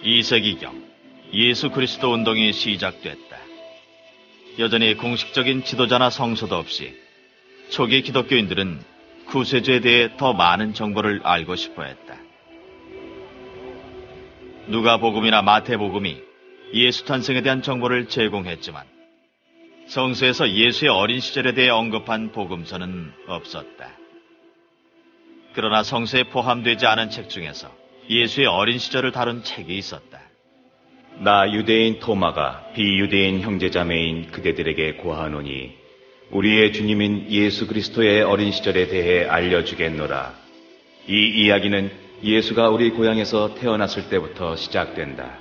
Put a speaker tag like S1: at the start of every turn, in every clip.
S1: 2세기경 예수 그리스도 운동이 시작됐다. 여전히 공식적인 지도자나 성서도 없이 초기 기독교인들은 구세주에 대해 더 많은 정보를 알고 싶어 했다. 누가복음이나 마태복음이 예수 탄생에 대한 정보를 제공했지만 성서에서 예수의 어린 시절에 대해 언급한 복음서는 없었다. 그러나 성서에 포함되지 않은 책 중에서 예수의 어린 시절을 다룬 책이 있었다.
S2: 나 유대인 토마가 비유대인 형제자매인 그대들에게 고하노니 우리의 주님인 예수 그리스도의 어린 시절에 대해 알려주겠노라. 이 이야기는 예수가 우리 고향에서 태어났을 때부터 시작된다.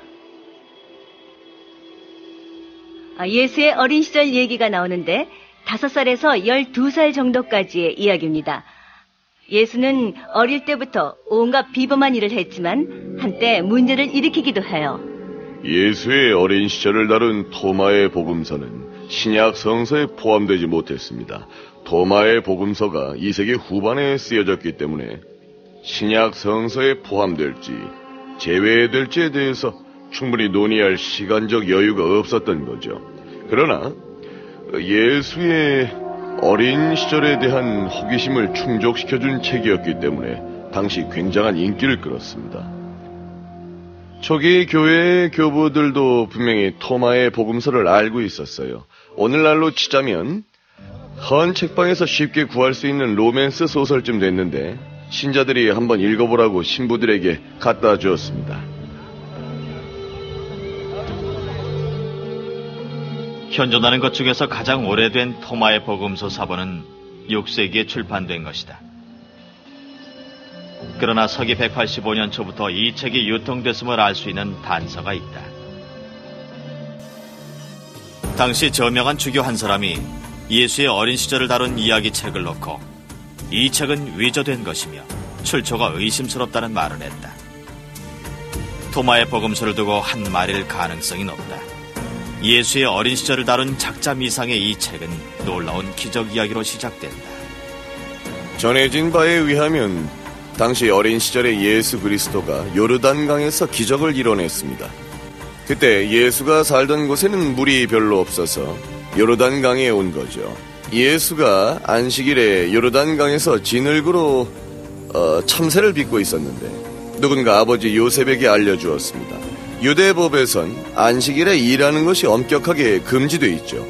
S3: 예수의 어린 시절 얘기가 나오는데 5살에서 12살 정도까지의 이야기입니다. 예수는 어릴 때부터 온갖 비범한 일을 했지만 한때 문제를 일으키기도 해요.
S4: 예수의 어린 시절을 다룬 토마의 복음서는 신약 성서에 포함되지 못했습니다. 토마의 복음서가 2세기 후반에 쓰여졌기 때문에 신약 성서에 포함될지 제외될지에 대해서 충분히 논의할 시간적 여유가 없었던 거죠. 그러나 예수의 어린 시절에 대한 호기심을 충족시켜준 책이었기 때문에 당시 굉장한 인기를 끌었습니다. 초기 교회의 교부들도 분명히 토마의 복음서를 알고 있었어요. 오늘날로 치자면 헌 책방에서 쉽게 구할 수 있는 로맨스 소설쯤 됐는데 신자들이 한번 읽어보라고 신부들에게 갖다 주었습니다.
S1: 현존하는 것 중에서 가장 오래된 토마의 복음서 사본은 6세기에 출판된 것이다. 그러나 서기 185년 초부터 이 책이 유통됐음을 알 수 있는 단서가 있다. 당시 저명한 주교 한 사람이 예수의 어린 시절을 다룬 이야기 책을 놓고 이 책은 위조된 것이며 출처가 의심스럽다는 말을 했다. 토마의 복음서를 두고 한 말일 가능성이 높다. 예수의 어린 시절을 다룬 작자 미상의 이 책은 놀라운 기적 이야기로 시작된다.
S4: 전해진 바에 의하면 당시 어린 시절의 예수 그리스도가 요르단강에서 기적을 이뤄냈습니다. 그때 예수가 살던 곳에는 물이 별로 없어서 요르단강에 온 거죠. 예수가 안식일에 요르단강에서 진흙으로 참새를 빚고 있었는데 누군가 아버지 요셉에게 알려주었습니다. 유대법에선 안식일에 일하는 것이 엄격하게 금지되어 있죠.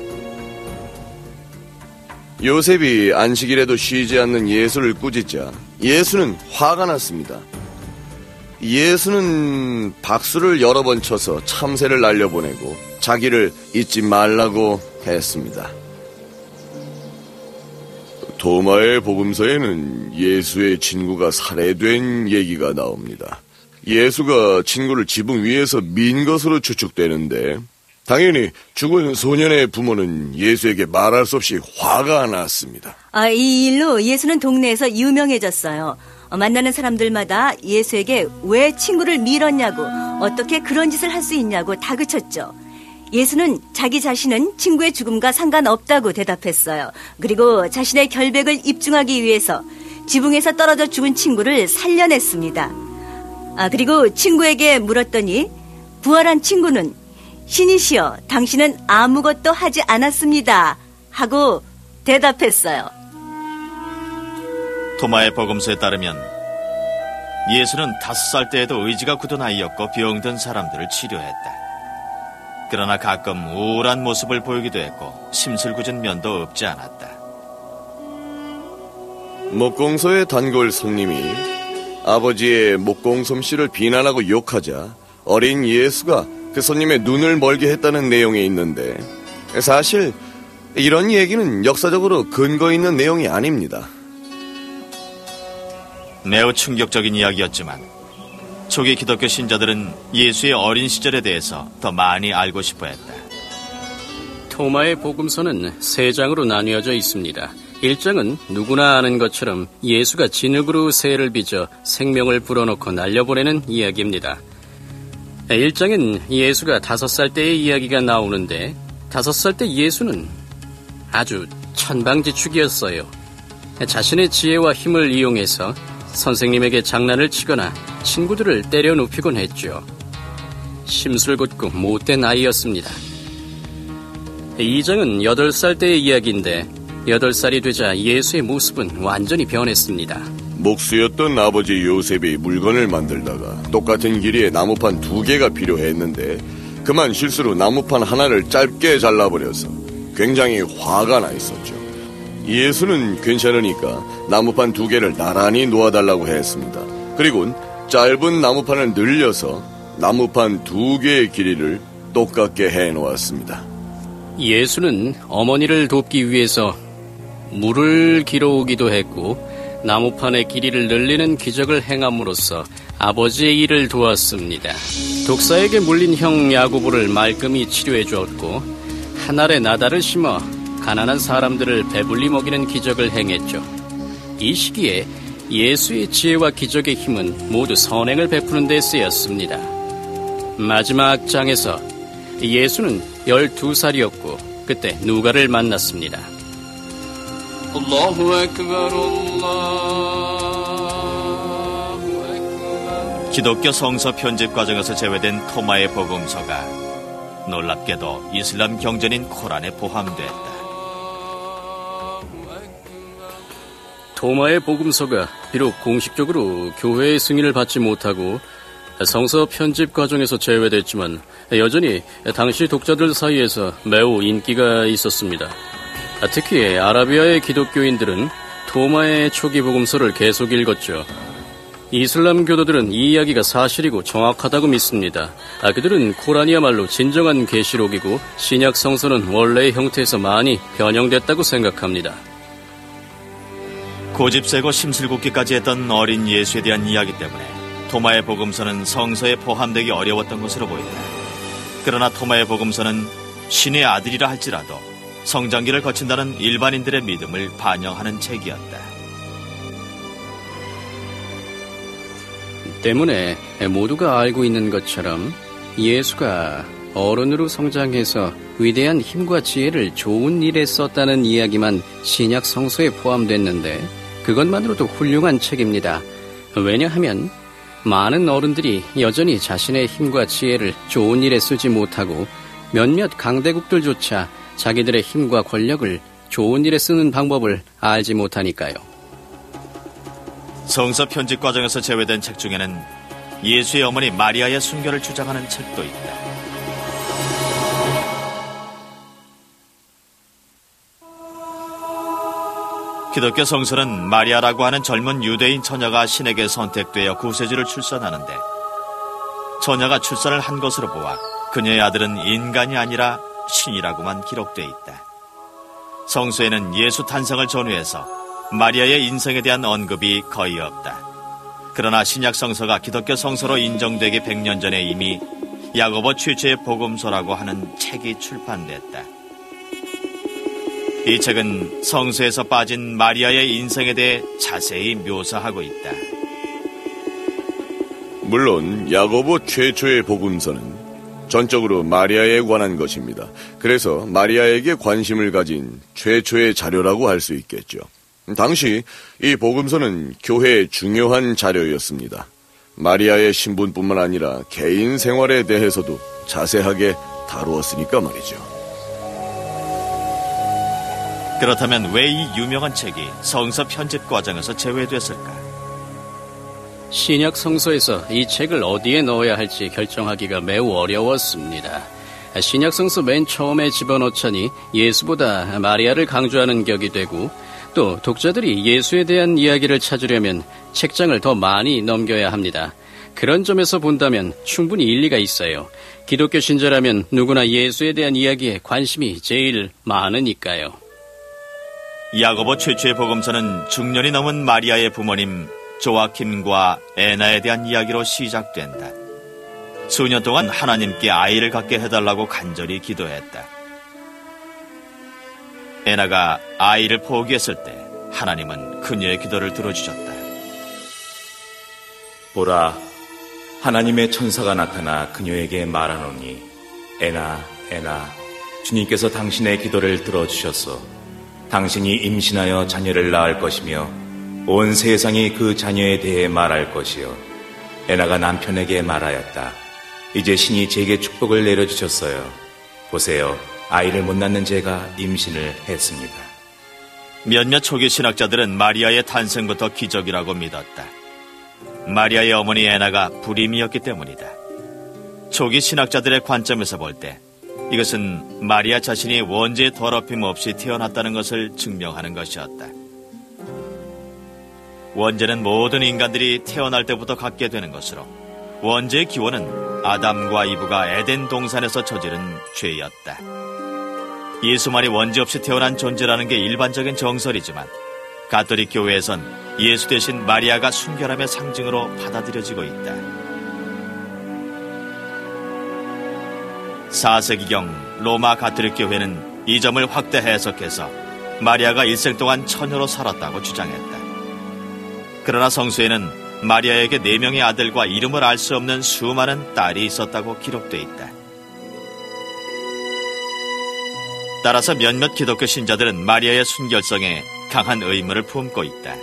S4: 요셉이 안식일에도 쉬지 않는 예수를 꾸짖자 예수는 화가 났습니다. 예수는 박수를 여러 번 쳐서 참새를 날려보내고 자기를 잊지 말라고 했습니다. 토마의 복음서에는 예수의 친구가 살해된 얘기가 나옵니다. 예수가 친구를 지붕 위에서 민 것으로 추측되는데 당연히 죽은 소년의 부모는 예수에게 말할 수 없이 화가 났습니다.
S3: 이 일로 예수는 동네에서 유명해졌어요. 만나는 사람들마다 예수에게 왜 친구를 밀었냐고 어떻게 그런 짓을 할 수 있냐고 다그쳤죠. 예수는 자기 자신은 친구의 죽음과 상관없다고 대답했어요. 그리고 자신의 결백을 입증하기 위해서 지붕에서 떨어져 죽은 친구를 살려냈습니다. 그리고 친구에게 물었더니 부활한 친구는 신이시여 당신은 아무것도 하지 않았습니다 하고 대답했어요.
S1: 토마의 복음서에 따르면 예수는 5살 때에도 의지가 굳은 아이였고 병든 사람들을 치료했다. 그러나 가끔 우울한 모습을 보이기도 했고 심술궂은 면도 없지 않았다.
S4: 목공소의 단골 손님이 아버지의 목공 솜씨를 비난하고 욕하자 어린 예수가 그 손님의 눈을 멀게 했다는 내용이 있는데 사실 이런 얘기는 역사적으로 근거 있는 내용이 아닙니다.
S1: 매우 충격적인 이야기였지만 초기 기독교 신자들은 예수의 어린 시절에 대해서 더 많이 알고 싶어 했다.
S5: 토마의 복음서는 3장으로 나뉘어져 있습니다. 1장은 누구나 아는 것처럼 예수가 진흙으로 새를 빚어 생명을 불어넣고 날려보내는 이야기입니다. 1장엔 예수가 5살 때의 이야기가 나오는데 5살 때 예수는 아주 천방지축이었어요. 자신의 지혜와 힘을 이용해서 선생님에게 장난을 치거나 친구들을 때려 눕히곤 했죠. 심술궂고 못된 아이였습니다. 이 장은 8살 때의 이야기인데 8살이 되자 예수의 모습은 완전히 변했습니다.
S4: 목수였던 아버지 요셉이 물건을 만들다가 똑같은 길이의 나무판 2개가 필요했는데 그만 실수로 나무판 하나를 짧게 잘라버려서 굉장히 화가 나 있었죠. 예수는 괜찮으니까 나무판 2개를 나란히 놓아달라고 했습니다. 그리고 짧은 나무판을 늘려서 나무판 2개의 길이를 똑같게 해놓았습니다.
S5: 예수는 어머니를 돕기 위해서 물을 길어오기도 했고 나무판의 길이를 늘리는 기적을 행함으로써 아버지의 일을 도왔습니다. 독사에게 물린 형 야고보를 말끔히 치료해 주었고 한 알에 나달을 심어 가난한 사람들을 배불리 먹이는 기적을 행했죠. 이 시기에 예수의 지혜와 기적의 힘은 모두 선행을 베푸는 데 쓰였습니다. 마지막 장에서 예수는 12살이었고 그때 누가를 만났습니다.
S1: 기독교 성서 편집 과정에서 제외된 토마의 복음서가 놀랍게도 이슬람 경전인 코란에 포함됐다.
S5: 토마의 복음서가 비록 공식적으로 교회의 승인을 받지 못하고 성서 편집 과정에서 제외됐지만 여전히 당시 독자들 사이에서 매우 인기가 있었습니다. 특히 아라비아의 기독교인들은 토마의 초기 복음서를 계속 읽었죠. 이슬람 교도들은 이 이야기가 사실이고 정확하다고 믿습니다. 그들은 코란이야말로 진정한 계시록이고 신약 성서는 원래의 형태에서 많이 변형됐다고 생각합니다.
S1: 고집세고 심술궂기까지 했던 어린 예수에 대한 이야기 때문에 토마의 복음서는 성서에 포함되기 어려웠던 것으로 보인다. 그러나 토마의 복음서는 신의 아들이라 할지라도 성장기를 거친다는 일반인들의 믿음을 반영하는 책이었다.
S5: 때문에 모두가 알고 있는 것처럼 예수가 어른으로 성장해서 위대한 힘과 지혜를 좋은 일에 썼다는 이야기만 신약 성서에 포함됐는데 그것만으로도 훌륭한 책입니다. 왜냐하면 많은 어른들이 여전히 자신의 힘과 지혜를 좋은 일에 쓰지 못하고 몇몇 강대국들조차 자기들의 힘과 권력을 좋은 일에 쓰는 방법을 알지 못하니까요.
S1: 성서 편집 과정에서 제외된 책 중에는 예수의 어머니 마리아의 순교를 주장하는 책도 있다. 기독교 성서는 마리아라고 하는 젊은 유대인 처녀가 신에게 선택되어 구세주를 출산하는데 처녀가 출산을 한 것으로 보아 그녀의 아들은 인간이 아니라 신이라고만 기록되어 있다. 성서에는 예수 탄생을 전후해서 마리아의 인생에 대한 언급이 거의 없다. 그러나 신약 성서가 기독교 성서로 인정되기 100년 전에 이미 야고보 최초의 복음서라고 하는 책이 출판됐다. 이 책은 성서에서 빠진 마리아의 인생에 대해 자세히 묘사하고 있다.
S4: 물론 야고보 최초의 복음서는 전적으로 마리아에 관한 것입니다. 그래서 마리아에게 관심을 가진 최초의 자료라고 할 수 있겠죠. 당시 이 복음서는 교회의 중요한 자료였습니다. 마리아의 신분뿐만 아니라 개인 생활에 대해서도 자세하게 다루었으니까 말이죠.
S1: 그렇다면 왜 이 유명한 책이 성서 편집 과정에서 제외됐을까?
S5: 신약 성서에서 이 책을 어디에 넣어야 할지 결정하기가 매우 어려웠습니다. 신약 성서 맨 처음에 집어넣자니 예수보다 마리아를 강조하는 격이 되고 또 독자들이 예수에 대한 이야기를 찾으려면 책장을 더 많이 넘겨야 합니다. 그런 점에서 본다면 충분히 일리가 있어요. 기독교 신자라면 누구나 예수에 대한 이야기에 관심이 제일 많으니까요.
S1: 야고보 최초의 복음서는 중년이 넘은 마리아의 부모님 조아킴과 에나에 대한 이야기로 시작된다. 수년 동안 하나님께 아이를 갖게 해달라고 간절히 기도했다. 에나가 아이를 포기했을 때 하나님은 그녀의 기도를 들어주셨다.
S2: 보라, 하나님의 천사가 나타나 그녀에게 말하노니 에나, 에나, 주님께서 당신의 기도를 들어주셨소. 당신이 임신하여 자녀를 낳을 것이며 온 세상이 그 자녀에 대해 말할 것이요. 에나가 남편에게 말하였다. 이제 신이 제게 축복을 내려주셨어요. 보세요, 아이를 못 낳는 제가 임신을 했습니다.
S1: 몇몇 초기 신학자들은 마리아의 탄생부터 기적이라고 믿었다. 마리아의 어머니 애나가 불임이었기 때문이다. 초기 신학자들의 관점에서 볼 때 이것은 마리아 자신이 원죄의 더럽힘 없이 태어났다는 것을 증명하는 것이었다. 원죄는 모든 인간들이 태어날 때부터 갖게 되는 것으로 원죄의 기원은 아담과 이브가 에덴 동산에서 저지른 죄였다. 예수만이 원죄 없이 태어난 존재라는 게 일반적인 정설이지만 가톨릭 교회에선 예수 대신 마리아가 순결함의 상징으로 받아들여지고 있다. 4세기경 로마 가톨릭 교회는 이 점을 확대 해석해서 마리아가 일생 동안 처녀로 살았다고 주장했다. 그러나 성서에는 마리아에게 4명의 아들과 이름을 알 수 없는 수많은 딸이 있었다고 기록돼 있다. 따라서 몇몇 기독교 신자들은 마리아의 순결성에 강한 의문을 품고 있다.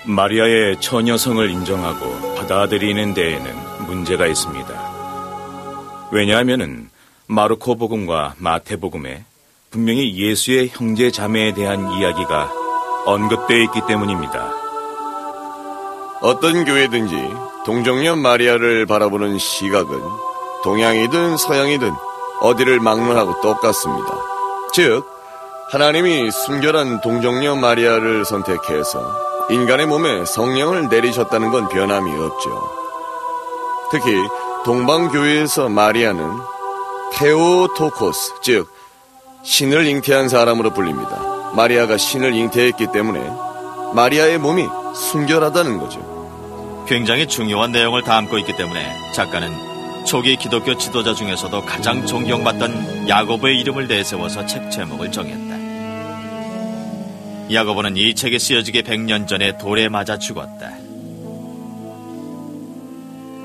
S2: 마리아의 처녀성을 인정하고 받아들이는 데에는 문제가 있습니다. 왜냐하면 마르코 복음과 마태 복음에 분명히 예수의 형제 자매에 대한 이야기가 언급되어 있기 때문입니다.
S4: 어떤 교회든지 동정녀 마리아를 바라보는 시각은 동양이든 서양이든 어디를 막론하고 똑같습니다. 즉, 하나님이 순결한 동정녀 마리아를 선택해서 인간의 몸에 성령을 내리셨다는 건 변함이 없죠. 특히 동방교회에서 마리아는 테오토코스, 즉 신을 잉태한 사람으로 불립니다. 마리아가 신을 잉태했기 때문에 마리아의 몸이 순결하다는 거죠.
S1: 굉장히 중요한 내용을 담고 있기 때문에 작가는 초기 기독교 지도자 중에서도 가장 존경받던 야고보의 이름을 내세워서 책 제목을 정했다. 야고보는 이 책이 쓰여지기 100년 전에 돌에 맞아 죽었다.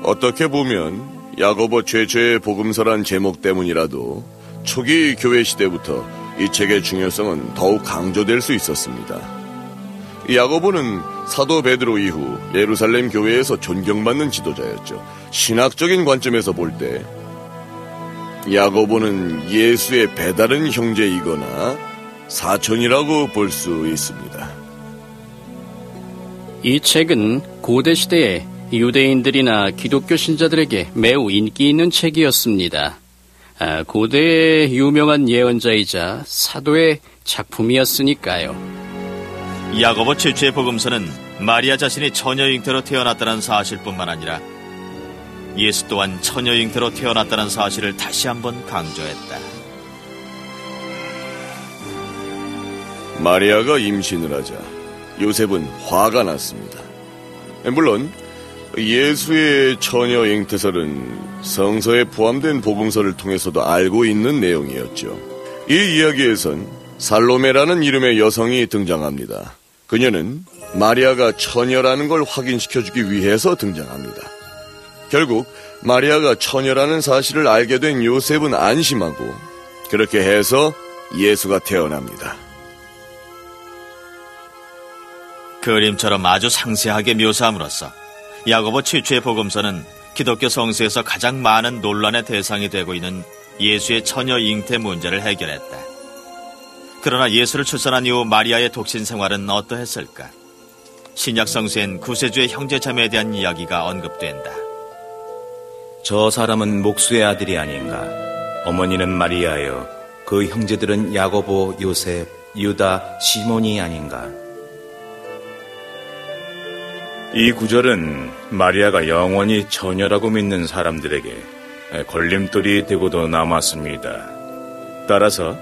S4: 어떻게 보면 야고보 최초의 복음서란 제목 때문이라도 초기 교회 시대부터 이 책의 중요성은 더욱 강조될 수 있었습니다. 야고보는 사도 베드로 이후 예루살렘 교회에서 존경받는 지도자였죠. 신학적인 관점에서 볼 때 야고보는 예수의 배다른 형제이거나 사촌이라고 볼 수 있습니다.
S5: 이 책은 고대 시대에 유대인들이나 기독교 신자들에게 매우 인기 있는 책이었습니다. 고대의 유명한 예언자이자 사도의 작품이었으니까요.
S1: 야고보 최초의 복음서는 마리아 자신이 처녀 잉태로 태어났다는 사실뿐만 아니라 예수 또한 처녀 잉태로 태어났다는 사실을 다시 한번 강조했다.
S4: 마리아가 임신을 하자 요셉은 화가 났습니다. 물론 예수의 처녀 잉태설은 성서에 포함된 복음서를 통해서도 알고 있는 내용이었죠. 이 이야기에선 살로메라는 이름의 여성이 등장합니다. 그녀는 마리아가 처녀라는 걸 확인시켜주기 위해서 등장합니다. 결국 마리아가 처녀라는 사실을 알게 된 요셉은 안심하고 그렇게 해서 예수가 태어납니다.
S1: 그림처럼 아주 상세하게 묘사함으로써 야고보 최초의 복음서는 기독교 성서에서 가장 많은 논란의 대상이 되고 있는 예수의 처녀 잉태 문제를 해결했다. 그러나 예수를 출산한 이후 마리아의 독신 생활은 어떠했을까? 신약 성서엔 구세주의 형제 자매에 대한 이야기가 언급된다.
S2: 저 사람은 목수의 아들이 아닌가? 어머니는 마리아여, 그 형제들은 야고보, 요셉, 유다, 시몬이 아닌가? 이 구절은 마리아가 영원히 처녀라고 믿는 사람들에게 걸림돌이 되고도 남았습니다. 따라서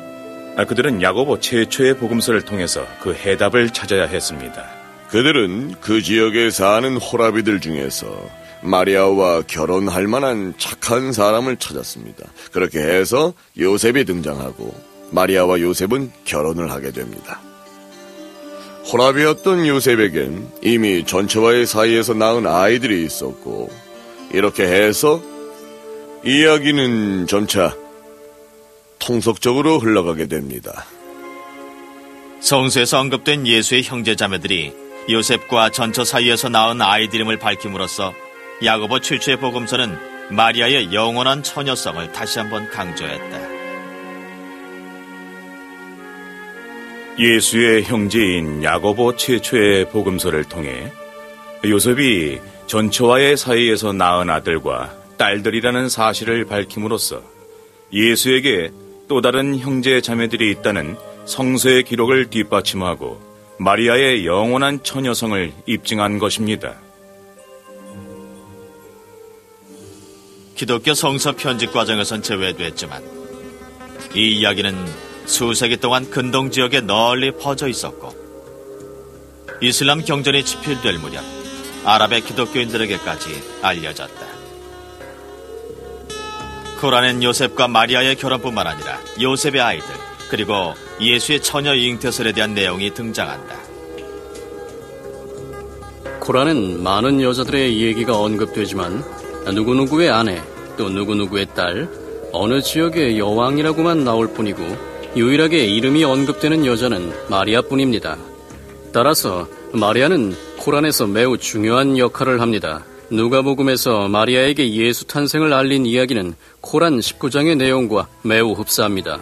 S2: 그들은 야고보 최초의 복음서를 통해서 그 해답을 찾아야 했습니다.
S4: 그들은 그 지역에 사는 호라비들 중에서 마리아와 결혼할 만한 착한 사람을 찾았습니다. 그렇게 해서 요셉이 등장하고 마리아와 요셉은 결혼을 하게 됩니다. 호라비였던 요셉에겐 이미 전처와의 사이에서 낳은 아이들이 있었고 이렇게 해서 이야기는 점차 통속적으로 흘러가게 됩니다.
S1: 성서에서 언급된 예수의 형제 자매들이 요셉과 전처 사이에서 낳은 아이들임을 밝힘으로써 야고보 최초의 복음서는 마리아의 영원한 처녀성을 다시 한번 강조했다.
S2: 예수의 형제인 야고보 최초의 복음서를 통해 요셉이 전처와의 사이에서 낳은 아들과 딸들이라는 사실을 밝힘으로써 예수에게 또 다른 형제 자매들이 있다는 성서의 기록을 뒷받침하고 마리아의 영원한 처녀성을 입증한 것입니다.
S1: 기독교 성서 편집 과정에선 제외됐지만 이 이야기는 수세기 동안 근동 지역에 널리 퍼져 있었고 이슬람 경전이 집필될 무렵 아랍의 기독교인들에게까지 알려졌다. 코란엔 요셉과 마리아의 결혼뿐만 아니라 요셉의 아이들 그리고 예수의 처녀 잉태설에 대한 내용이 등장한다.
S5: 코란은 많은 여자들의 얘기가 언급되지만 누구누구의 아내 또 누구누구의 딸 어느 지역의 여왕이라고만 나올 뿐이고 유일하게 이름이 언급되는 여자는 마리아뿐입니다. 따라서 마리아는 코란에서 매우 중요한 역할을 합니다. 누가복음에서 마리아에게 예수 탄생을 알린 이야기는 코란 19장의 내용과 매우 흡사합니다.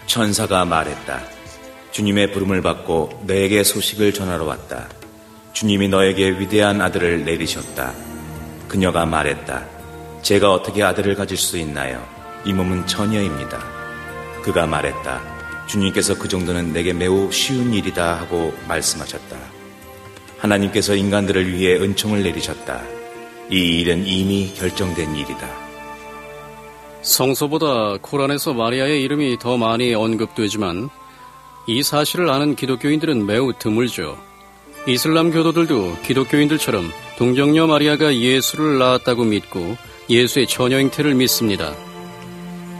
S2: 천사가 말했다. 주님의 부름을 받고 너에게 소식을 전하러 왔다. 주님이 너에게 위대한 아들을 내리셨다. 그녀가 말했다. 제가 어떻게 아들을 가질 수 있나요? 이 몸은 처녀입니다. 그가 말했다. 주님께서 그 정도는 내게 매우 쉬운 일이다 하고 말씀하셨다. 하나님께서 인간들을 위해 은총을 내리셨다. 이 일은 이미 결정된 일이다.
S5: 성서보다 코란에서 마리아의 이름이 더 많이 언급되지만 이 사실을 아는 기독교인들은 매우 드물죠. 이슬람 교도들도 기독교인들처럼 동정녀 마리아가 예수를 낳았다고 믿고 예수의 처녀 잉태를 믿습니다.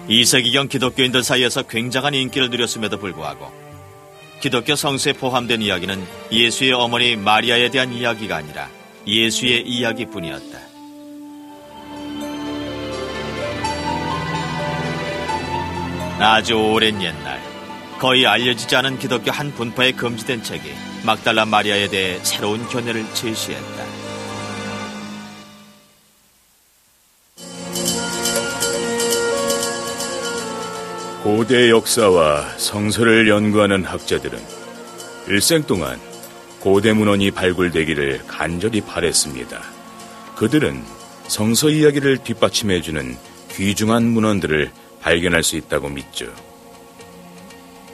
S1: 2세기경 기독교인들 사이에서 굉장한 인기를 누렸음에도 불구하고 기독교 성서에 포함된 이야기는 예수의 어머니 마리아에 대한 이야기가 아니라 예수의 이야기뿐이었다. 아주 오랜 옛날 거의 알려지지 않은 기독교 한 분파에 금지된 책이 막달라 마리아에 대해 새로운 견해를 제시했다.
S2: 고대 역사와 성서를 연구하는 학자들은 일생 동안 고대 문헌이 발굴되기를 간절히 바랬습니다. 그들은 성서 이야기를 뒷받침해주는 귀중한 문헌들을 발견할 수 있다고 믿죠.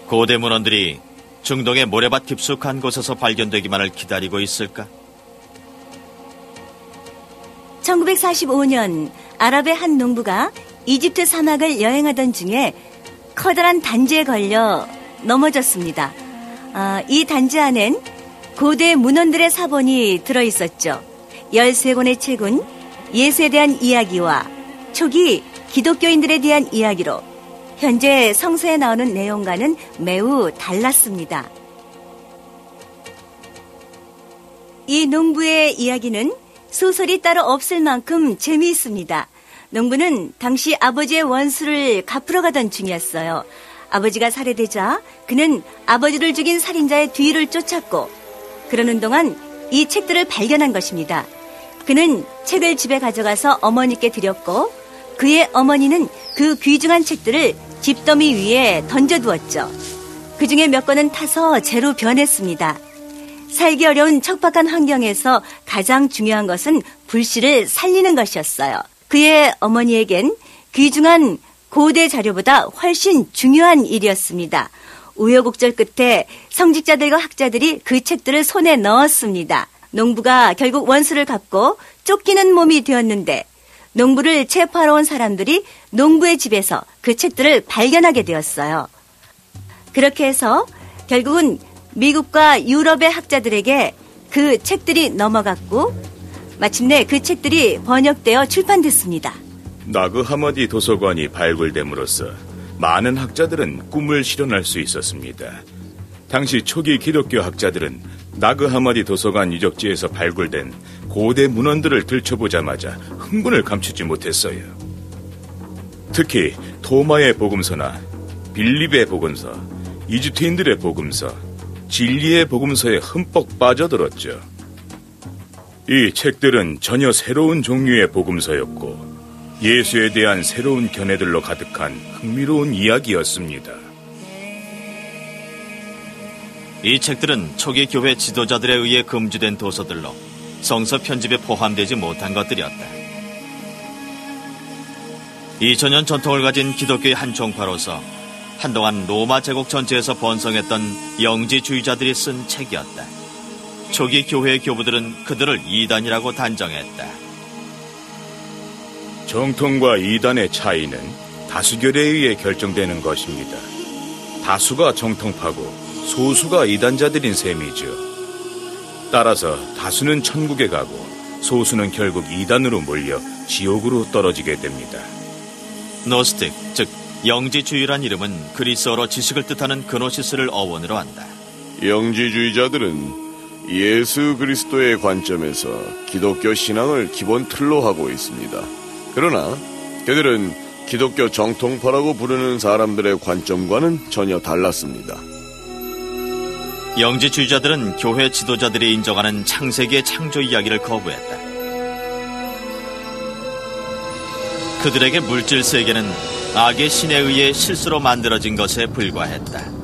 S1: 고대 문헌들이 중동의 모래밭 깊숙한 곳에서 발견되기만을 기다리고 있을까?
S3: 1945년 아랍의 한 농부가 이집트 사막을 여행하던 중에 커다란 단지에 걸려 넘어졌습니다. 이 단지 안엔 고대 문헌들의 사본이 들어있었죠. 13권의 책은 예수에 대한 이야기와 초기 기독교인들에 대한 이야기로 현재 성서에 나오는 내용과는 매우 달랐습니다. 이 농부의 이야기는 소설이 따로 없을 만큼 재미있습니다. 농부는 당시 아버지의 원수를 갚으러 가던 중이었어요. 아버지가 살해되자 그는 아버지를 죽인 살인자의 뒤를 쫓았고 그러는 동안 이 책들을 발견한 것입니다. 그는 책을 집에 가져가서 어머니께 드렸고 그의 어머니는 그 귀중한 책들을 집더미 위에 던져두었죠. 그 중에 몇 권은 타서 재로 변했습니다. 살기 어려운 척박한 환경에서 가장 중요한 것은 불씨를 살리는 것이었어요. 그의 어머니에겐 귀중한 고대 자료보다 훨씬 중요한 일이었습니다. 우여곡절 끝에 성직자들과 학자들이 그 책들을 손에 넣었습니다. 농부가 결국 원수를 갚고 쫓기는 몸이 되었는데 농부를 체포하러 온 사람들이 농부의 집에서 그 책들을 발견하게 되었어요. 그렇게 해서 결국은 미국과 유럽의 학자들에게 그 책들이 넘어갔고 마침내 그 책들이 번역되어 출판됐습니다.
S2: 나그 하마디 도서관이 발굴됨으로써 많은 학자들은 꿈을 실현할 수 있었습니다. 당시 초기 기독교 학자들은 나그 하마디 도서관 유적지에서 발굴된 고대 문헌들을 들춰보자마자 흥분을 감추지 못했어요. 특히 토마의 복음서나 빌립의 복음서, 이집트인들의 복음서,
S6: 진리의 복음서에 흠뻑 빠져들었죠. 이 책들은 전혀 새로운 종류의 복음서였고 예수에 대한 새로운 견해들로 가득한 흥미로운 이야기였습니다.
S1: 이 책들은 초기 교회 지도자들에 의해 금지된 도서들로 성서 편집에 포함되지 못한 것들이었다. 2000년 전통을 가진 기독교의 한 종파로서 한동안 로마 제국 전체에서 번성했던 영지주의자들이 쓴 책이었다. 초기 교회의 교부들은 그들을 이단이라고 단정했다.
S6: 정통과 이단의 차이는 다수결에 의해 결정되는 것입니다. 다수가 정통파고 소수가 이단자들인 셈이죠. 따라서 다수는 천국에 가고 소수는 결국 이단으로 몰려 지옥으로 떨어지게 됩니다.
S1: 노스틱, 즉 영지주의란 이름은 그리스어로 지식을 뜻하는 그노시스를 어원으로 한다.
S4: 영지주의자들은 예수 그리스도의 관점에서 기독교 신앙을 기본 틀로 하고 있습니다. 그러나 그들은 기독교 정통파라고 부르는 사람들의 관점과는 전혀 달랐습니다.
S1: 영지주의자들은 교회 지도자들이 인정하는 창세기의 창조 이야기를 거부했다. 그들에게 물질 세계는 악의 신에 의해 실수로 만들어진 것에 불과했다.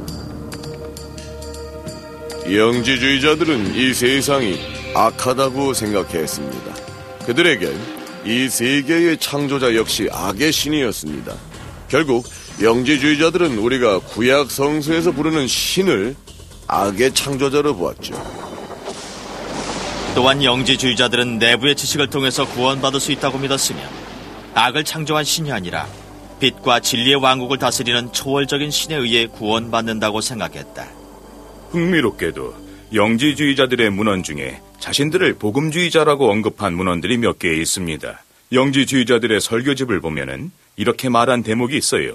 S4: 영지주의자들은 이 세상이 악하다고 생각했습니다. 그들에게 이 세계의 창조자 역시 악의 신이었습니다. 결국 영지주의자들은 우리가 구약 성서에서 부르는 신을 악의 창조자로 보았죠.
S1: 또한 영지주의자들은 내부의 지식을 통해서 구원받을 수 있다고 믿었으며 악을 창조한 신이 아니라 빛과 진리의 왕국을 다스리는 초월적인 신에 의해 구원받는다고 생각했다.
S6: 흥미롭게도 영지주의자들의 문헌 중에 자신들을 복음주의자라고 언급한 문헌들이 몇 개 있습니다. 영지주의자들의 설교집을 보면은 이렇게 말한 대목이 있어요.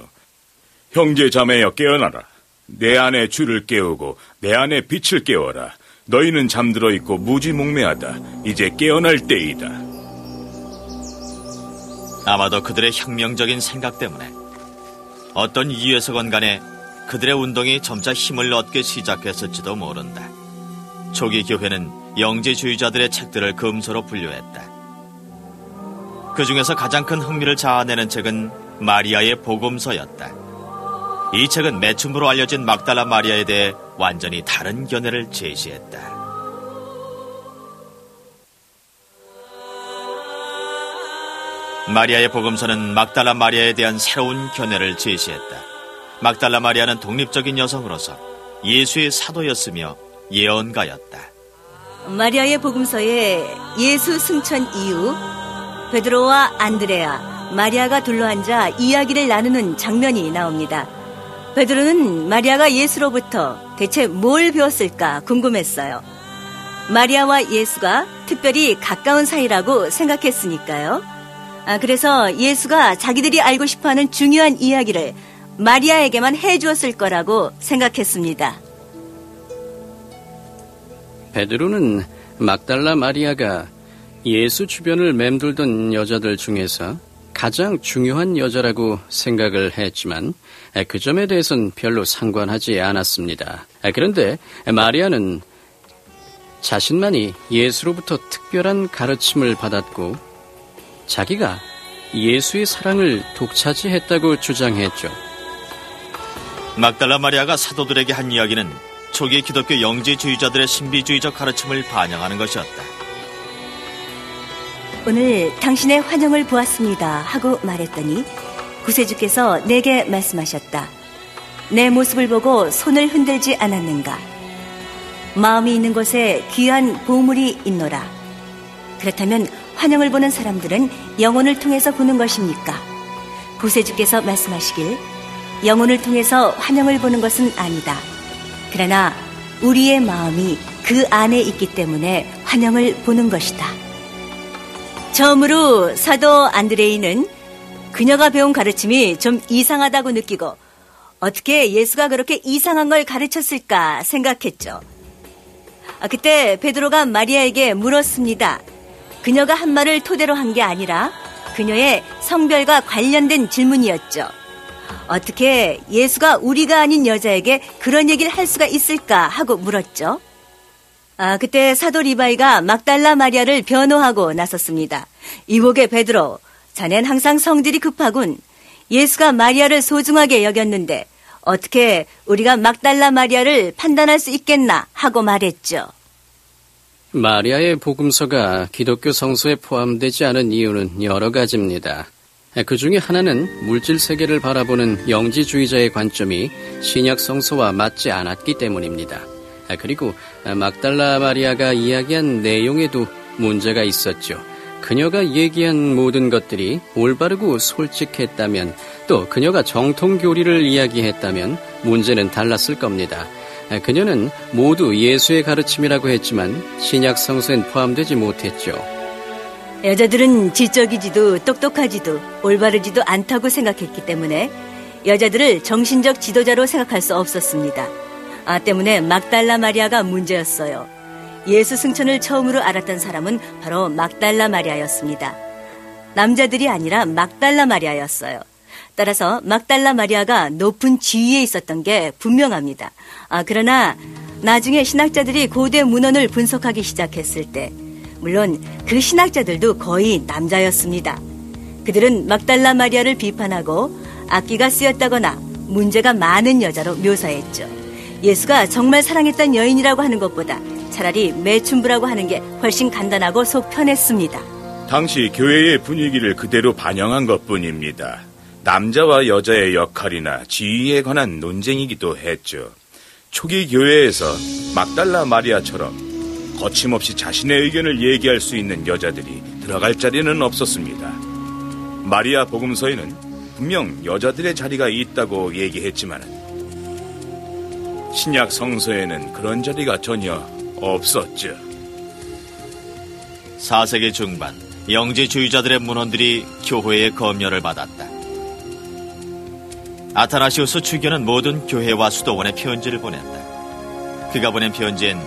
S6: 형제 자매여 깨어나라. 내 안에 주를 깨우고 내 안에 빛을 깨워라. 너희는 잠들어 있고 무지몽매하다. 이제 깨어날 때이다.
S1: 아마도 그들의 혁명적인 생각 때문에 어떤 이유에서건 간에 그들의 운동이 점차 힘을 얻기 시작했을지도 모른다. 초기 교회는 영지주의자들의 책들을 금서로 분류했다. 그 중에서 가장 큰 흥미를 자아내는 책은 마리아의 복음서였다. 이 책은 매춘부로 알려진 막달라 마리아에 대해 완전히 다른 견해를 제시했다. 마리아의 복음서는 막달라 마리아에 대한 새로운 견해를 제시했다. 막달라 마리아는 독립적인 여성으로서 예수의 사도였으며 예언가였다.
S3: 마리아의 복음서에 예수 승천 이후 베드로와 안드레아, 마리아가 둘러앉아 이야기를 나누는 장면이 나옵니다. 베드로는 마리아가 예수로부터 대체 뭘 배웠을까 궁금했어요. 마리아와 예수가 특별히 가까운 사이라고 생각했으니까요. 그래서 예수가 자기들이 알고 싶어하는 중요한 이야기를 마리아에게만 해주었을 거라고 생각했습니다.
S5: 베드로는 막달라 마리아가 예수 주변을 맴돌던 여자들 중에서 가장 중요한 여자라고 생각을 했지만 그 점에 대해서는 별로 상관하지 않았습니다. 그런데 마리아는 자신만이 예수로부터 특별한 가르침을 받았고 자기가 예수의 사랑을 독차지했다고 주장했죠.
S1: 막달라 마리아가 사도들에게 한 이야기는 초기 기독교 영지주의자들의 신비주의적 가르침을 반영하는 것이었다.
S3: 오늘 당신의 환영을 보았습니다 하고 말했더니 구세주께서 내게 말씀하셨다. 내 모습을 보고 손을 흔들지 않았는가? 마음이 있는 곳에 귀한 보물이 있노라. 그렇다면 환영을 보는 사람들은 영혼을 통해서 보는 것입니까? 구세주께서 말씀하시길 영혼을 통해서 환영을 보는 것은 아니다. 그러나 우리의 마음이 그 안에 있기 때문에 환영을 보는 것이다. 처음으로 사도 안드레이는 그녀가 배운 가르침이 좀 이상하다고 느끼고 어떻게 예수가 그렇게 이상한 걸 가르쳤을까 생각했죠. 그때 베드로가 마리아에게 물었습니다. 그녀가 한 말을 토대로 한 게 아니라 그녀의 성별과 관련된 질문이었죠. 어떻게 예수가 우리가 아닌 여자에게 그런 얘기를 할 수가 있을까 하고 물었죠. 그때 사도 리바이가 막달라 마리아를 변호하고 나섰습니다. 이보게 베드로, 자넨 항상 성질이 급하군. 예수가 마리아를 소중하게 여겼는데 어떻게 우리가 막달라 마리아를 판단할 수 있겠나 하고 말했죠.
S5: 마리아의 복음서가 기독교 성서에 포함되지 않은 이유는 여러 가지입니다. 그 중에 하나는 물질 세계를 바라보는 영지주의자의 관점이 신약 성서와 맞지 않았기 때문입니다. 그리고 막달라 마리아가 이야기한 내용에도 문제가 있었죠. 그녀가 얘기한 모든 것들이 올바르고 솔직했다면, 또 그녀가 정통교리를 이야기했다면 문제는 달랐을 겁니다. 그녀는 모두 예수의 가르침이라고 했지만 신약 성서엔 포함되지 못했죠.
S3: 여자들은 지적이지도 똑똑하지도 올바르지도 않다고 생각했기 때문에 여자들을 정신적 지도자로 생각할 수 없었습니다. 때문에 막달라 마리아가 문제였어요. 예수 승천을 처음으로 알았던 사람은 바로 막달라 마리아였습니다. 남자들이 아니라 막달라 마리아였어요. 따라서 막달라 마리아가 높은 지위에 있었던 게 분명합니다. 그러나 나중에 신학자들이 고대 문헌을 분석하기 시작했을 때 물론 그 신학자들도 거의 남자였습니다. 그들은 막달라 마리아를 비판하고 악기가 쓰였다거나 문제가 많은 여자로 묘사했죠. 예수가 정말 사랑했던 여인이라고 하는 것보다 차라리 매춘부라고 하는 게 훨씬 간단하고 속 편했습니다.
S6: 당시 교회의 분위기를 그대로 반영한 것뿐입니다. 남자와 여자의 역할이나 지위에 관한 논쟁이기도 했죠. 초기 교회에서 막달라 마리아처럼 거침없이 자신의 의견을 얘기할 수 있는 여자들이 들어갈 자리는 없었습니다. 마리아 복음서에는 분명 여자들의 자리가 있다고 얘기했지만 신약 성서에는 그런 자리가 전혀 없었죠.
S1: 4세기 중반 영지주의자들의 문헌들이 교회의 검열을 받았다. 아타나시우스 주교는 모든 교회와 수도원에 편지를 보냈다. 그가 보낸 편지엔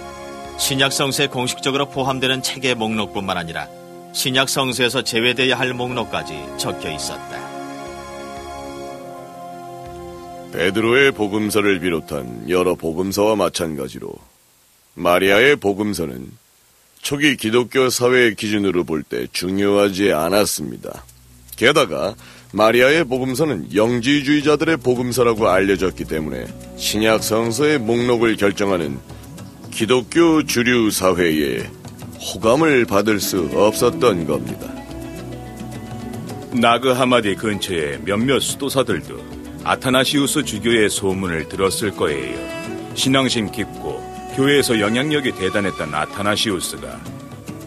S1: 신약 성서에 공식적으로 포함되는 책의 목록뿐만 아니라 신약 성서에서 제외되어야 할 목록까지 적혀 있었다.
S4: 베드로의 복음서를 비롯한 여러 복음서와 마찬가지로 마리아의 복음서는 초기 기독교 사회의 기준으로 볼 때 중요하지 않았습니다. 게다가 마리아의 복음서는 영지주의자들의 복음서라고 알려졌기 때문에 신약 성서의 목록을 결정하는 기독교 주류 사회에 호감을 받을 수 없었던 겁니다.
S6: 나그 하마디 근처에 몇몇 수도사들도 아타나시우스 주교의 소문을 들었을 거예요. 신앙심 깊고 교회에서 영향력이 대단했던 아타나시우스가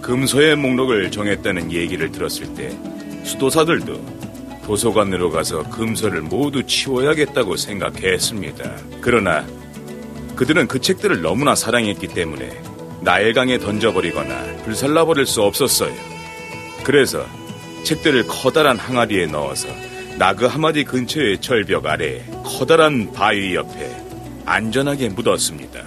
S6: 금서의 목록을 정했다는 얘기를 들었을 때 수도사들도 도서관으로 가서 금서를 모두 치워야겠다고 생각했습니다. 그러나 그들은 그 책들을 너무나 사랑했기 때문에 나일강에 던져버리거나 불살라버릴 수 없었어요. 그래서 책들을 커다란 항아리에 넣어서 나그 하마디 근처의 절벽 아래 커다란 바위 옆에 안전하게 묻었습니다.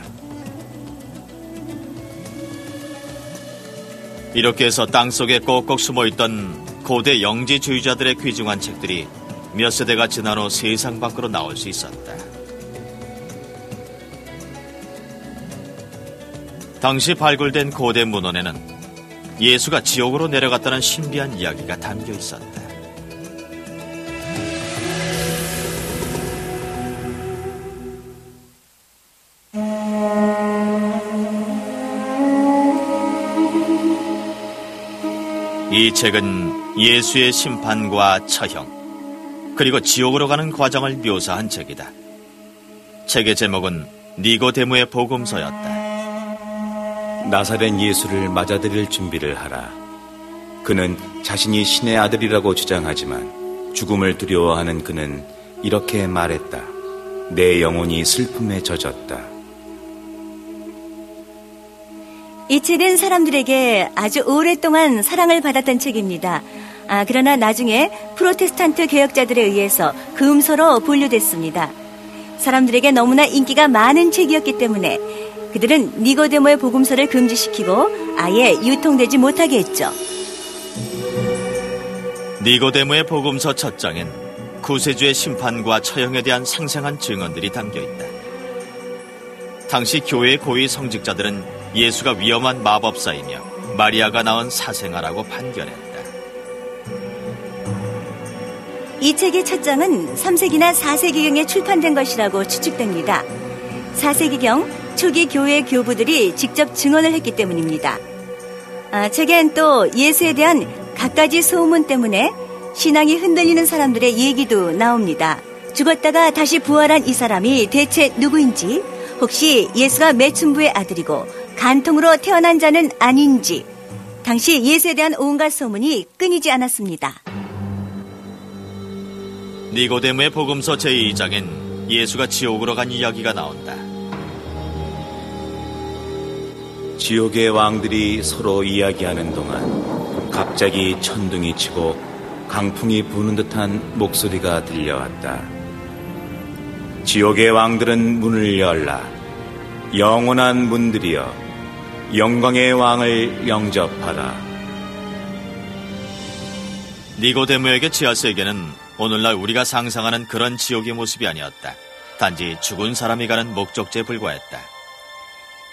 S1: 이렇게 해서 땅속에 꼭꼭 숨어있던 고대 영지주의자들의 귀중한 책들이 몇 세대가 지난 후 세상 밖으로 나올 수 있었다. 당시 발굴된 고대 문헌에는 예수가 지옥으로 내려갔다는 신비한 이야기가 담겨 있었다. 이 책은 예수의 심판과 처형, 그리고 지옥으로 가는 과정을 묘사한 책이다. 책의 제목은 니고데모의 복음서였다.
S2: 나사렛 예수를 맞아들일 준비를 하라. 그는 자신이 신의 아들이라고 주장하지만 죽음을 두려워하는 그는 이렇게 말했다. 내 영혼이 슬픔에 젖었다.
S3: 이 책은 사람들에게 아주 오랫동안 사랑을 받았던 책입니다. 그러나 나중에 프로테스탄트 개혁자들에 의해서 금서로 분류됐습니다. 사람들에게 너무나 인기가 많은 책이었기 때문에 그들은 니고데모의 복음서를 금지시키고 아예 유통되지 못하게 했죠.
S1: 니고데모의 복음서 첫 장엔 구세주의 심판과 처형에 대한 생생한 증언들이 담겨 있다. 당시 교회의 고위 성직자들은 예수가 위험한 마법사이며 마리아가 낳은 사생아라고 판결했다.
S3: 이 책의 첫 장은 3세기나 4세기경에 출판된 것이라고 추측됩니다. 4세기경 초기 교회 교부들이 직접 증언을 했기 때문입니다. 책엔 또 예수에 대한 갖가지 소문 때문에 신앙이 흔들리는 사람들의 얘기도 나옵니다. 죽었다가 다시 부활한 이 사람이 대체 누구인지, 혹시 예수가 매춘부의 아들이고 간통으로 태어난 자는 아닌지, 당시 예수에 대한 온갖 소문이 끊이지 않았습니다.
S1: 니고데모의 복음서 제2장엔 예수가 지옥으로 간 이야기가 나온다.
S2: 지옥의 왕들이 서로 이야기하는 동안 갑자기 천둥이 치고 강풍이 부는 듯한 목소리가 들려왔다. 지옥의 왕들은 문을 열라. 영원한 문들이여, 영광의 왕을 영접하라.
S1: 니고데모에게 지하세계는 오늘날 우리가 상상하는 그런 지옥의 모습이 아니었다. 단지 죽은 사람이 가는 목적지에 불과했다.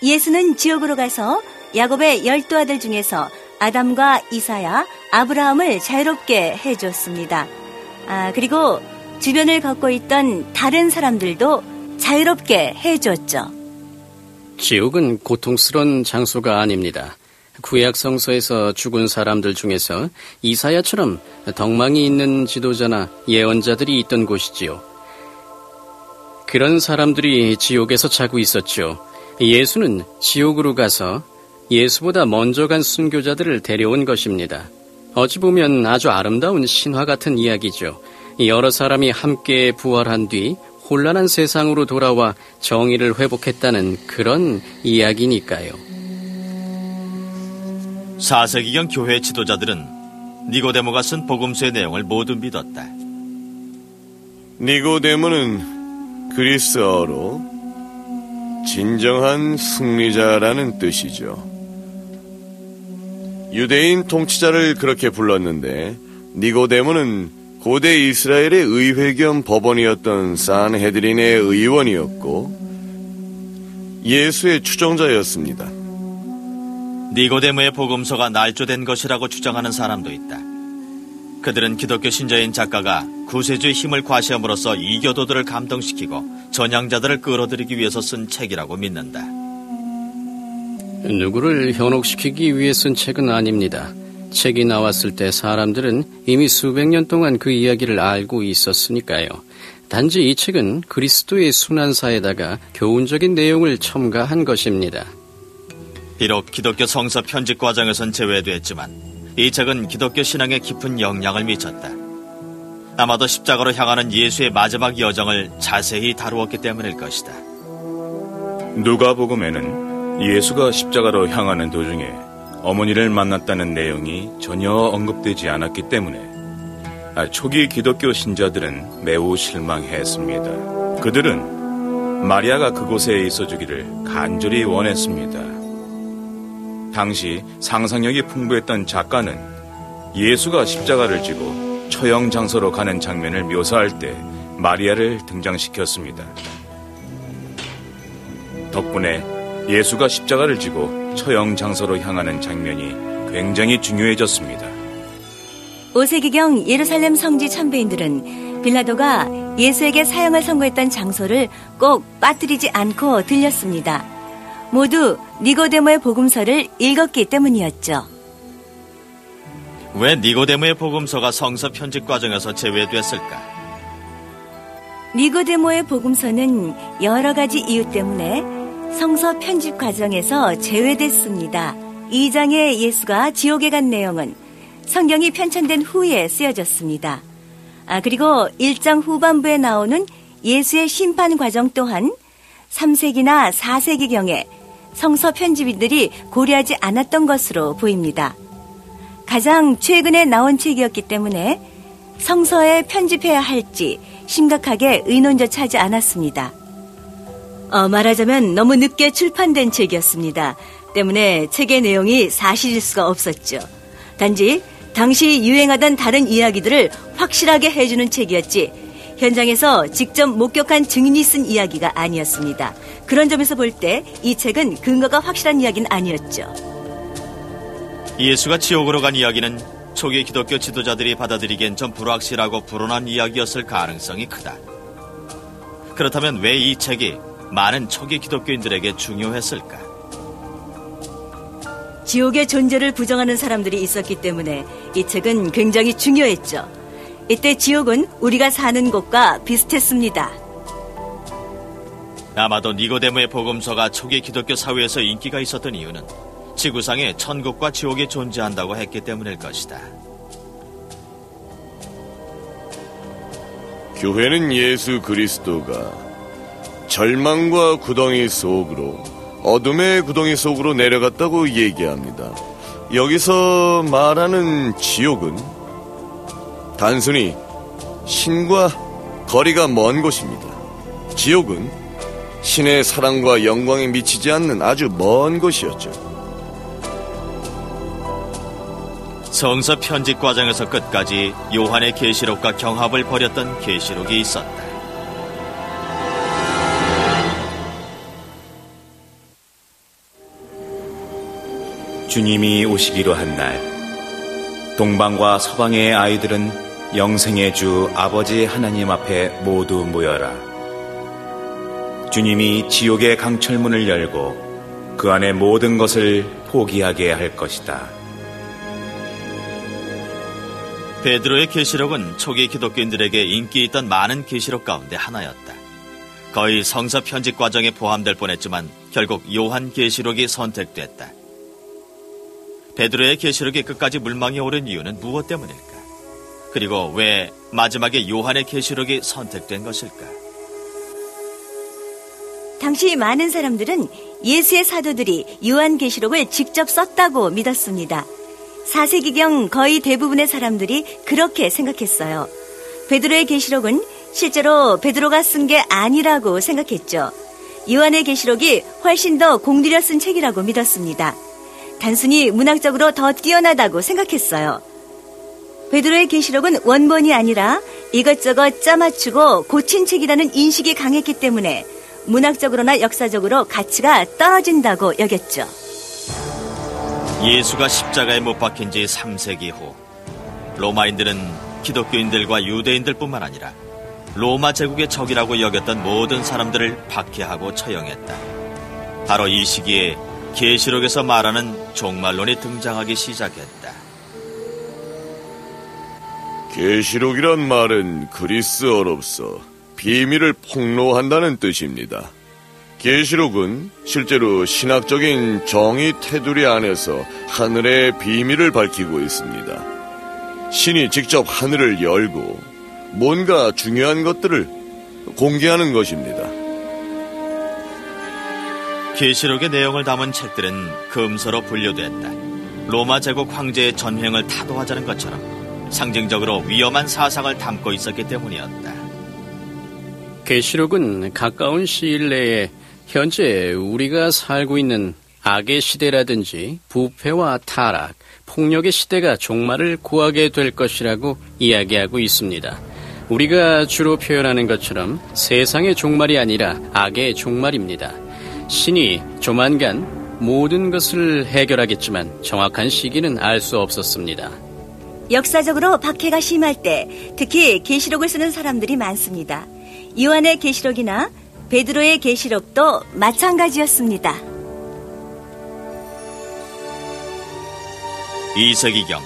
S3: 예수는 지옥으로 가서 야곱의 12아들 중에서 아담과 이사야, 아브라함을 자유롭게 해줬습니다. 그리고 주변을 걷고 있던 다른 사람들도 자유롭게 해줬죠.
S5: 지옥은 고통스러운 장소가 아닙니다. 구약 성서에서 죽은 사람들 중에서 이사야처럼 덕망이 있는 지도자나 예언자들이 있던 곳이지요. 그런 사람들이 지옥에서 자고 있었죠. 예수는 지옥으로 가서 예수보다 먼저 간 순교자들을 데려온 것입니다. 어찌 보면 아주 아름다운 신화 같은 이야기죠. 여러 사람이 함께 부활한 뒤 혼란한 세상으로 돌아와 정의를 회복했다는 그런 이야기니까요.
S1: 4세기경 교회 지도자들은 니고데모가 쓴 복음서의 내용을 모두 믿었다.
S4: 니고데모는 그리스어로 진정한 승리자라는 뜻이죠. 유대인 통치자를 그렇게 불렀는데 니고데모는 고대 이스라엘의 의회 겸 법원이었던 산헤드린의 의원이었고 예수의 추종자였습니다.
S1: 니고데모의 복음서가 날조된 것이라고 주장하는 사람도 있다. 그들은 기독교 신자인 작가가 구세주의 힘을 과시함으로써 이교도들을 감동시키고 전향자들을 끌어들이기 위해서 쓴 책이라고 믿는다.
S5: 누구를 현혹시키기 위해 쓴 책은 아닙니다. 책이 나왔을 때 사람들은 이미 수백 년 동안 그 이야기를 알고 있었으니까요. 단지 이 책은 그리스도의 순환사에다가 교훈적인 내용을 첨가한 것입니다.
S1: 비록 기독교 성서 편집 과정에선 제외됐지만 이 책은 기독교 신앙에 깊은 영향을 미쳤다. 아마도 십자가로 향하는 예수의 마지막 여정을 자세히 다루었기 때문일 것이다.
S6: 누가복음에는 예수가 십자가로 향하는 도중에 어머니를 만났다는 내용이 전혀 언급되지 않았기 때문에 초기 기독교 신자들은 매우 실망했습니다. 그들은 마리아가 그곳에 있어주기를 간절히 원했습니다. 당시 상상력이 풍부했던 작가는 예수가 십자가를 지고 처형 장소로 가는 장면을 묘사할 때 마리아를 등장시켰습니다. 덕분에 예수가 십자가를 지고 처형 장소로 향하는 장면이 굉장히 중요해졌습니다.
S3: 5세기경 예루살렘 성지 참배인들은 빌라도가 예수에게 사형을 선고했던 장소를 꼭 빠뜨리지 않고 들렸습니다. 모두 니고데모의 복음서를 읽었기 때문이었죠.
S1: 왜 니고데모의 복음서가 성서 편집 과정에서 제외됐을까?
S3: 니고데모의 복음서는 여러 가지 이유 때문에 성서 편집 과정에서 제외됐습니다. 2장에 예수가 지옥에 간 내용은 성경이 편찬된 후에 쓰여졌습니다. 그리고 1장 후반부에 나오는 예수의 심판 과정 또한 3세기나 4세기경에 성서 편집인들이 고려하지 않았던 것으로 보입니다. 가장 최근에 나온 책이었기 때문에 성서에 편집해야 할지 심각하게 의논조차 하지 않았습니다. 말하자면 너무 늦게 출판된 책이었습니다. 때문에 책의 내용이 사실일 수가 없었죠. 단지 당시 유행하던 다른 이야기들을 확실하게 해주는 책이었지 현장에서 직접 목격한 증인이 쓴 이야기가 아니었습니다. 그런 점에서 볼 때 이 책은 근거가 확실한 이야기는 아니었죠.
S1: 예수가 지옥으로 간 이야기는 초기 기독교 지도자들이 받아들이기엔 좀 불확실하고 불온한 이야기였을 가능성이 크다. 그렇다면 왜 이 책이 많은 초기 기독교인들에게 중요했을까?
S3: 지옥의 존재를 부정하는 사람들이 있었기 때문에 이 책은 굉장히 중요했죠. 이때 지옥은 우리가 사는 곳과 비슷했습니다.
S1: 아마도 니고데모의 복음서가 초기 기독교 사회에서 인기가 있었던 이유는 지구상에 천국과 지옥이 존재한다고 했기 때문일 것이다.
S4: 교회는 예수 그리스도가 절망과 구덩이 속으로, 어둠의 구덩이 속으로 내려갔다고 얘기합니다. 여기서 말하는 지옥은 단순히 신과 거리가 먼 곳입니다. 지옥은 신의 사랑과 영광에 미치지 않는 아주 먼 곳이었죠.
S1: 성서 편집 과정에서 끝까지 요한의 계시록과 경합을 벌였던 계시록이 있었다.
S2: 주님이 오시기로 한 날, 동방과 서방의 아이들은 영생의 주 아버지 하나님 앞에 모두 모여라. 주님이 지옥의 강철문을 열고 그 안의 모든 것을 포기하게 할 것이다.
S1: 베드로의 계시록은 초기 기독교인들에게 인기 있던 많은 계시록 가운데 하나였다. 거의 성서 편집 과정에 포함될 뻔했지만 결국 요한 계시록이 선택됐다. 베드로의 계시록이 끝까지 물망에 오른 이유는 무엇 때문일까? 그리고 왜 마지막에 요한의 계시록이 선택된 것일까?
S3: 당시 많은 사람들은 예수의 사도들이 요한 계시록을 직접 썼다고 믿었습니다. 4세기경 거의 대부분의 사람들이 그렇게 생각했어요. 베드로의 계시록은 실제로 베드로가 쓴 게 아니라고 생각했죠. 요한의 계시록이 훨씬 더 공들여 쓴 책이라고 믿었습니다. 단순히 문학적으로 더 뛰어나다고 생각했어요. 베드로의 계시록은 원본이 아니라 이것저것 짜맞추고 고친 책이라는 인식이 강했기 때문에 문학적으로나 역사적으로 가치가 떨어진다고 여겼죠.
S1: 예수가 십자가에 못 박힌 지 3세기 후 로마인들은 기독교인들과 유대인들뿐만 아니라 로마 제국의 적이라고 여겼던 모든 사람들을 박해하고 처형했다. 바로 이 시기에 계시록에서 말하는 종말론이 등장하기 시작했다.
S4: 계시록이란 말은 그리스어로서 비밀을 폭로한다는 뜻입니다. 계시록은 실제로 신학적인 정의 테두리 안에서 하늘의 비밀을 밝히고 있습니다. 신이 직접 하늘을 열고 뭔가 중요한 것들을 공개하는 것입니다.
S1: 계시록의 내용을 담은 책들은 금서로 분류됐다. 로마 제국 황제의 전횡을 타도하자는 것처럼 상징적으로 위험한 사상을 담고 있었기 때문이었다.
S5: 계시록은 가까운 시일 내에 현재 우리가 살고 있는 악의 시대라든지 부패와 타락, 폭력의 시대가 종말을 구하게 될 것이라고 이야기하고 있습니다. 우리가 주로 표현하는 것처럼 세상의 종말이 아니라 악의 종말입니다. 신이 조만간 모든 것을 해결하겠지만 정확한 시기는 알 수 없었습니다.
S3: 역사적으로 박해가 심할 때 특히 계시록을 쓰는 사람들이 많습니다. 요한의 계시록이나 베드로의 계시록도 마찬가지였습니다.
S1: 2세기경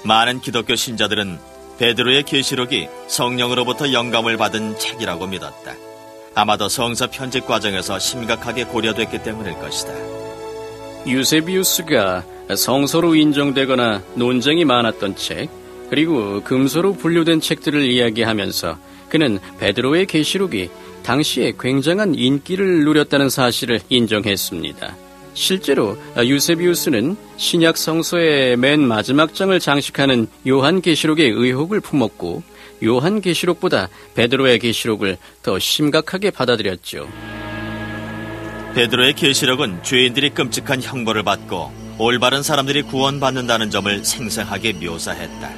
S1: 많은 기독교 신자들은 베드로의 계시록이 성령으로부터 영감을 받은 책이라고 믿었다. 아마도 성서 편집 과정에서 심각하게 고려됐기 때문일 것이다.
S5: 유세비우스가 성서로 인정되거나 논쟁이 많았던 책, 그리고 금서로 분류된 책들을 이야기하면서 그는 베드로의 계시록이 당시에 굉장한 인기를 누렸다는 사실을 인정했습니다. 실제로 유세비우스는 신약 성서의 맨 마지막 장을 장식하는 요한 계시록의 의혹을 품었고 요한 계시록보다 베드로의 계시록을 더 심각하게 받아들였죠.
S1: 베드로의 계시록은 죄인들이 끔찍한 형벌을 받고 올바른 사람들이 구원받는다는 점을 생생하게 묘사했다.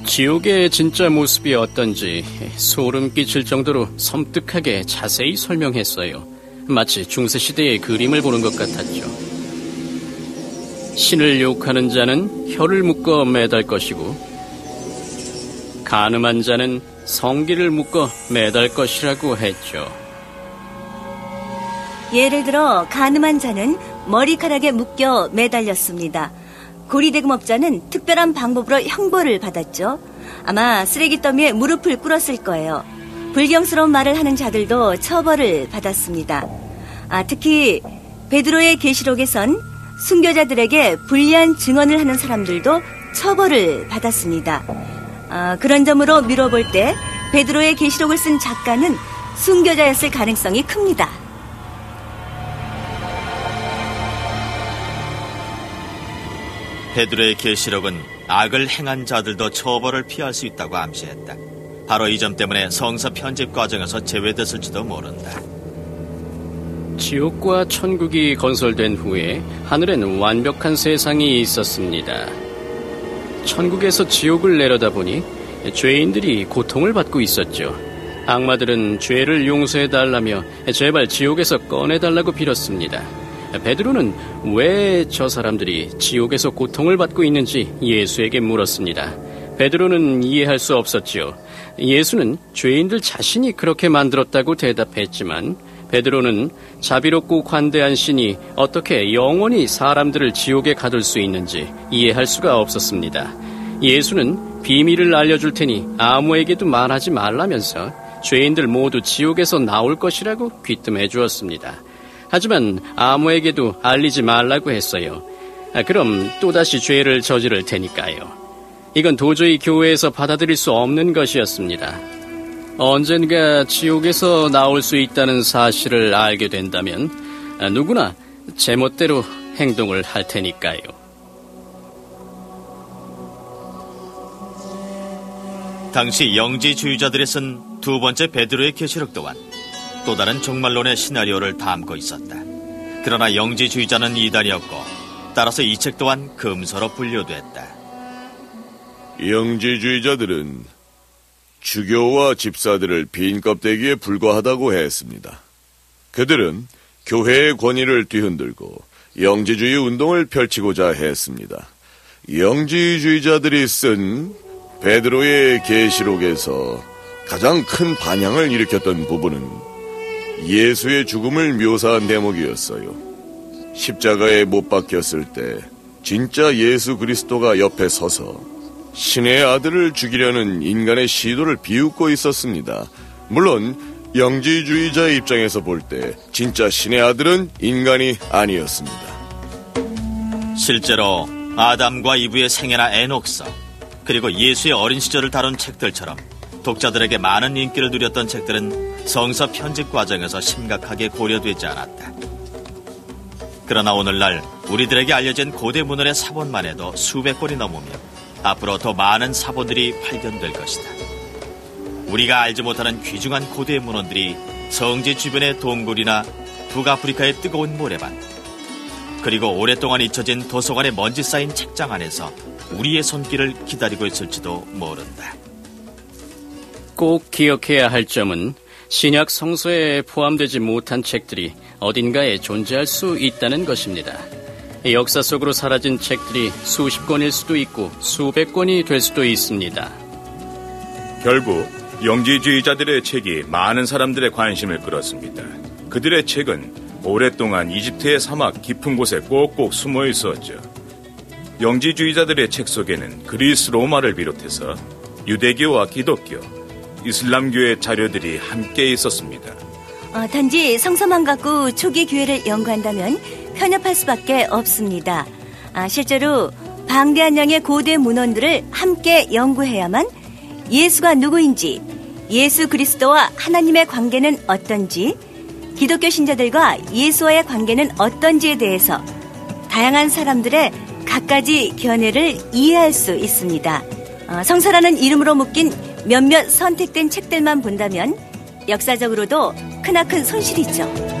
S5: 지옥의 진짜 모습이 어떤지 소름 끼칠 정도로 섬뜩하게 자세히 설명했어요. 마치 중세시대의 그림을 보는 것 같았죠. 신을 욕하는 자는 혀를 묶어 매달 것이고 간음한 자는 성기를 묶어 매달 것이라고 했죠.
S3: 예를 들어 간음한 자는 머리카락에 묶여 매달렸습니다. 고리대금업자는 특별한 방법으로 형벌을 받았죠. 아마 쓰레기 더미에 무릎을 꿇었을 거예요. 불경스러운 말을 하는 자들도 처벌을 받았습니다. 특히 베드로의 계시록에선 순교자들에게 불리한 증언을 하는 사람들도 처벌을 받았습니다. 그런 점으로 미뤄볼 때 베드로의 계시록을 쓴 작가는 순교자였을 가능성이 큽니다.
S1: 베드로의 계시록은 악을 행한 자들도 처벌을 피할 수 있다고 암시했다. 바로 이 점 때문에 성서 편집 과정에서 제외됐을지도 모른다.
S5: 지옥과 천국이 건설된 후에 하늘엔 완벽한 세상이 있었습니다. 천국에서 지옥을 내려다보니 죄인들이 고통을 받고 있었죠. 악마들은 죄를 용서해달라며 제발 지옥에서 꺼내달라고 빌었습니다. 베드로는 왜 저 사람들이 지옥에서 고통을 받고 있는지 예수에게 물었습니다. 베드로는 이해할 수 없었지요. 예수는 죄인들 자신이 그렇게 만들었다고 대답했지만 베드로는 자비롭고 관대한 신이 어떻게 영원히 사람들을 지옥에 가둘 수 있는지 이해할 수가 없었습니다. 예수는 비밀을 알려줄 테니 아무에게도 말하지 말라면서 죄인들 모두 지옥에서 나올 것이라고 귀뜸해 주었습니다. 하지만 아무에게도 알리지 말라고 했어요. 그럼 또다시 죄를 저지를 테니까요. 이건 도저히 교회에서 받아들일 수 없는 것이었습니다. 언젠가 지옥에서 나올 수 있다는 사실을 알게 된다면 누구나 제멋대로 행동을 할 테니까요.
S1: 당시 영지주의자들이 쓴 두 번째 베드로의 계시록 또한 또 다른 종말론의 시나리오를 담고 있었다. 그러나 영지주의자는 이단이었고 따라서 이 책 또한 금서로 분류됐다.
S4: 영지주의자들은 주교와 집사들을 빈 껍데기에 불과하다고 했습니다. 그들은 교회의 권위를 뒤흔들고 영지주의 운동을 펼치고자 했습니다. 영지주의자들이 쓴 베드로의 계시록에서 가장 큰 반향을 일으켰던 부분은 예수의 죽음을 묘사한 대목이었어요. 십자가에 못 박혔을 때 진짜 예수 그리스도가 옆에 서서 신의 아들을 죽이려는 인간의 시도를 비웃고 있었습니다. 물론 영지주의자의 입장에서 볼 때 진짜 신의 아들은 인간이 아니었습니다.
S1: 실제로 아담과 이브의 생애나 에녹서 그리고 예수의 어린 시절을 다룬 책들처럼 독자들에게 많은 인기를 누렸던 책들은 성서 편집 과정에서 심각하게 고려되지 않았다. 그러나 오늘날 우리들에게 알려진 고대 문헌의 사본만 해도 수백 권이 넘으며 앞으로 더 많은 사본들이 발견될 것이다. 우리가 알지 못하는 귀중한 고대 문헌들이 성지 주변의 동굴이나 북아프리카의 뜨거운 모래밭 그리고 오랫동안 잊혀진 도서관에 먼지 쌓인 책장 안에서 우리의 손길을 기다리고 있을지도 모른다.
S5: 꼭 기억해야 할 점은 신약 성서에 포함되지 못한 책들이 어딘가에 존재할 수 있다는 것입니다. 역사 속으로 사라진 책들이 수십 권일 수도 있고 수백 권이 될 수도 있습니다.
S6: 결국 영지주의자들의 책이 많은 사람들의 관심을 끌었습니다. 그들의 책은 오랫동안 이집트의 사막 깊은 곳에 꼭꼭 숨어 있었죠. 영지주의자들의 책 속에는 그리스 로마를 비롯해서 유대교와 기독교, 이슬람교의 자료들이 함께 있었습니다.
S3: 단지 성서만 갖고 초기 교회를 연구한다면 편협할 수밖에 없습니다. 실제로 방대한 양의 고대 문헌들을 함께 연구해야만 예수가 누구인지, 예수 그리스도와 하나님의 관계는 어떤지, 기독교 신자들과 예수와의 관계는 어떤지에 대해서 다양한 사람들의 갖가지 견해를 이해할 수 있습니다. 성서라는 이름으로 묶인 몇몇 선택된 책들만 본다면 역사적으로도 크나큰 손실이죠.